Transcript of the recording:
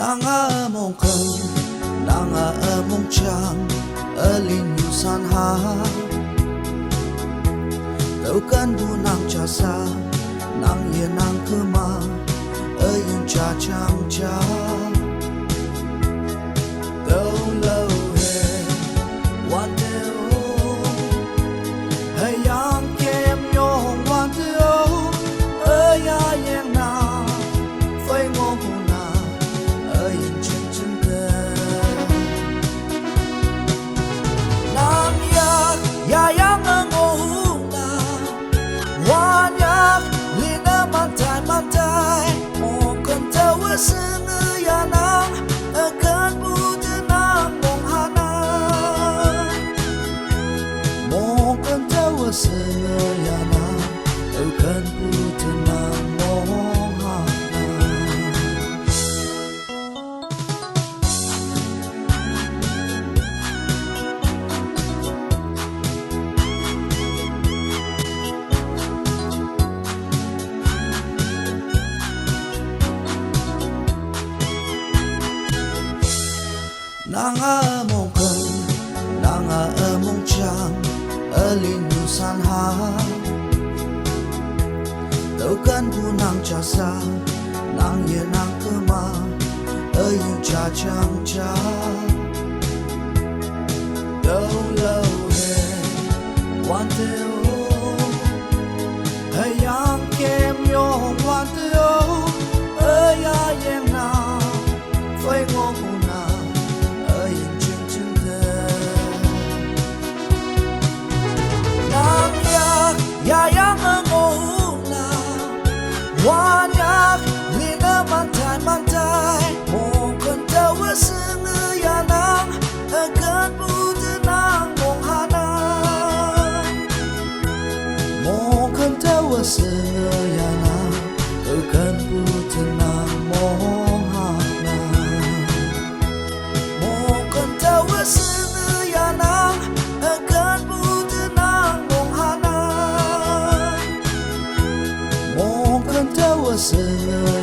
Nanga mong kan, nanga mong chang, alin yusan ha. Tau kan bunang jasa, nang ye nang kema, ayun cha chang cha. Tau lâu he, wan te o, hayang kem yong wan te o, aya yang na, phai ngô hu na, ayun chen chen te. Nang yak, ya yang ngô hu na, wan yak, lina mantai mantai, mo kan tau seng ya nang, akan buta nang mong hana. Mo kan tau seng ya nang, akan buta nang mong hana. Nanga mong kan, nanga mong chang, alin yusan ha. Tau kan bunang jasa, nang ye nang kema, ayun cha chang cha. Tau lâu he, wan te o, hayang kem yong wan te o, aya yang na, phai ngô hu na. Ya yang ngô na, wan yak, lina mantai mantai, mo kan tau seng ya nang, akan buta nang mong hana. Mo kan tau seng ya nang, akan buta nang mong hana. Mo kan tau seng ya nang, akan buta nang mong hana. Mo kan tau seng